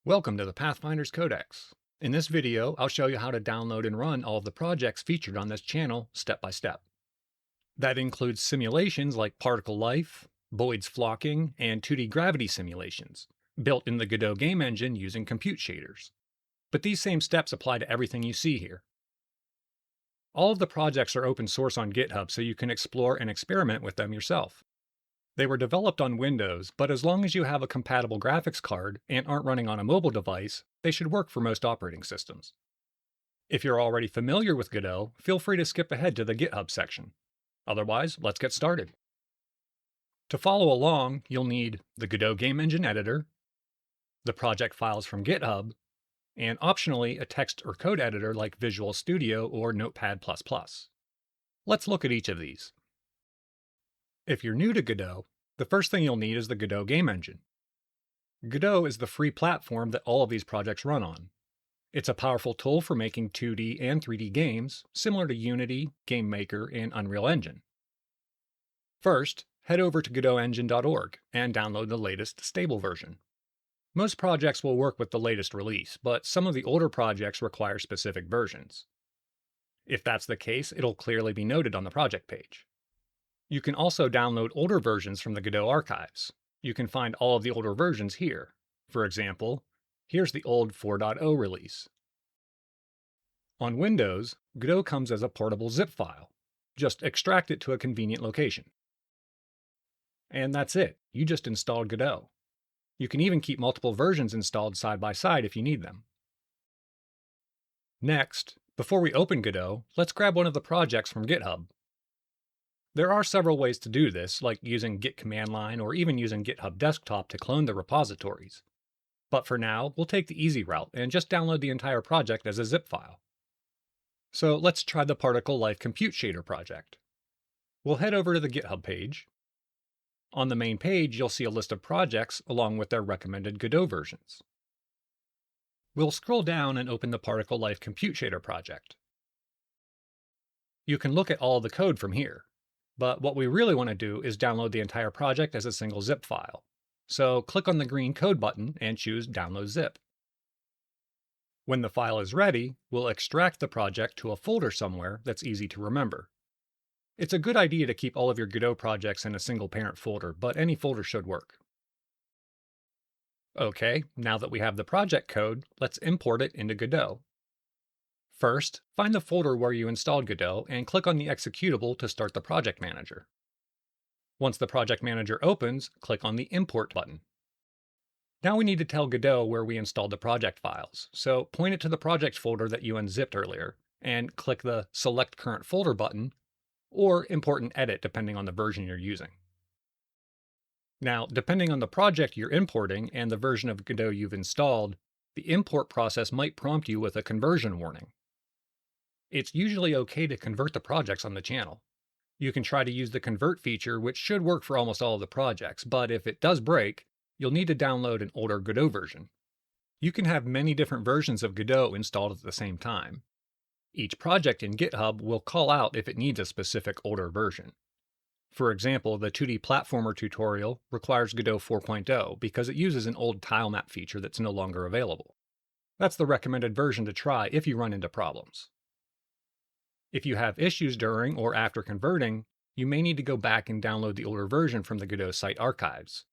Welcome to the Pathfinders Codex. In this video, I'll show you how to download and run all of the projects featured on this channel step by step. That includes simulations like particle life, Boyd's flocking, and 2D gravity simulations, built in the Godot game engine using compute shaders. But these same steps apply to everything you see here. All of the projects are open source on GitHub so you can explore and experiment with them yourself. They were developed on Windows, but as long as you have a compatible graphics card and aren't running on a mobile device, they should work for most operating systems. If you're already familiar with Godot, feel free to skip ahead to the GitHub section. Otherwise, let's get started. To follow along, you'll need the Godot game engine editor, the project files from GitHub, and optionally a text or code editor like Visual Studio or Notepad++. Let's look at each of these. If you're new to Godot, the first thing you'll need is the Godot game engine. Godot is the free platform that all of these projects run on. It's a powerful tool for making 2D and 3D games, similar to Unity, GameMaker, and Unreal Engine. First, head over to godotengine.org and download the latest stable version. Most projects will work with the latest release, but some of the older projects require specific versions. If that's the case, it'll clearly be noted on the project page. You can also download older versions from the Godot archives. You can find all of the older versions here. For example, here's the old 4.0 release. On Windows, Godot comes as a portable zip file. Just extract it to a convenient location. And that's it. You just installed Godot. You can even keep multiple versions installed side by side if you need them. Next, before we open Godot, let's grab one of the projects from GitHub. There are several ways to do this, like using Git command line or even using GitHub Desktop to clone the repositories. But for now, we'll take the easy route and just download the entire project as a zip file. So let's try the Particle Life Compute Shader project. We'll head over to the GitHub page. On the main page, you'll see a list of projects along with their recommended Godot versions. We'll scroll down and open the Particle Life Compute Shader project. You can look at all the code from here. But what we really want to do is download the entire project as a single zip file. So click on the green code button and choose Download Zip. When the file is ready, we'll extract the project to a folder somewhere that's easy to remember. It's a good idea to keep all of your Godot projects in a single parent folder, but any folder should work. Okay, now that we have the project code, let's import it into Godot. First, find the folder where you installed Godot and click on the executable to start the project manager. Once the project manager opens, click on the Import button. Now we need to tell Godot where we installed the project files, so point it to the project folder that you unzipped earlier, and click the Select Current Folder button, or Import and Edit depending on the version you're using. Now, depending on the project you're importing and the version of Godot you've installed, the import process might prompt you with a conversion warning. It's usually okay to convert the projects on the channel. You can try to use the convert feature, which should work for almost all of the projects, but if it does break, you'll need to download an older Godot version. You can have many different versions of Godot installed at the same time. Each project in GitHub will call out if it needs a specific older version. For example, the 2D platformer tutorial requires Godot 4.0 because it uses an old tile map feature that's no longer available. That's the recommended version to try if you run into problems. If you have issues during or after converting, you may need to go back and download the older version from the Godot site archives.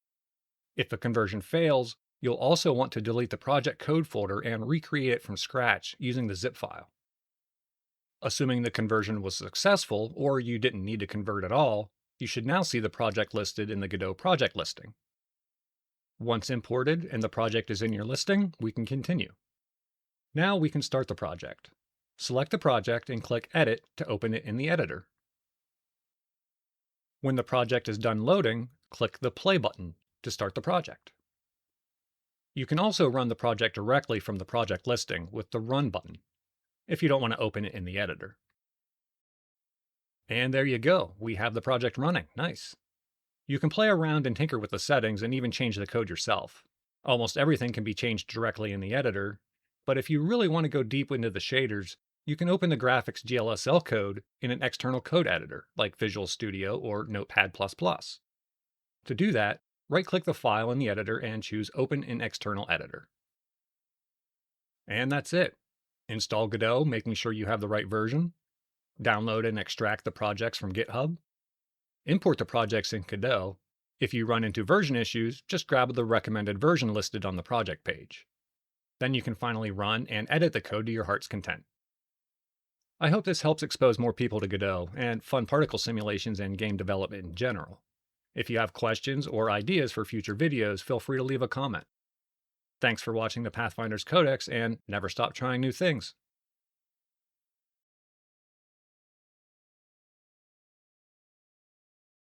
If the conversion fails, you'll also want to delete the project code folder and recreate it from scratch using the zip file. Assuming the conversion was successful, or you didn't need to convert at all, you should now see the project listed in the Godot project listing. Once imported and the project is in your listing, we can continue. Now we can start the project. Select the project and click Edit to open it in the editor. When the project is done loading, click the Play button to start the project. You can also run the project directly from the project listing with the Run button, if you don't want to open it in the editor. And there you go, we have the project running. Nice. You can play around and tinker with the settings and even change the code yourself. Almost everything can be changed directly in the editor, but if you really want to go deep into the shaders, you can open the graphics GLSL code in an external code editor, like Visual Studio or Notepad++. To do that, right-click the file in the editor and choose Open in External Editor. And that's it. Install Godot, making sure you have the right version. Download and extract the projects from GitHub. Import the projects in Godot. If you run into version issues, just grab the recommended version listed on the project page. Then you can finally run and edit the code to your heart's content. I hope this helps expose more people to Godot and fun particle simulations and game development in general. If you have questions or ideas for future videos, feel free to leave a comment. Thanks for watching the Pathfinders Codex, and never stop trying new things.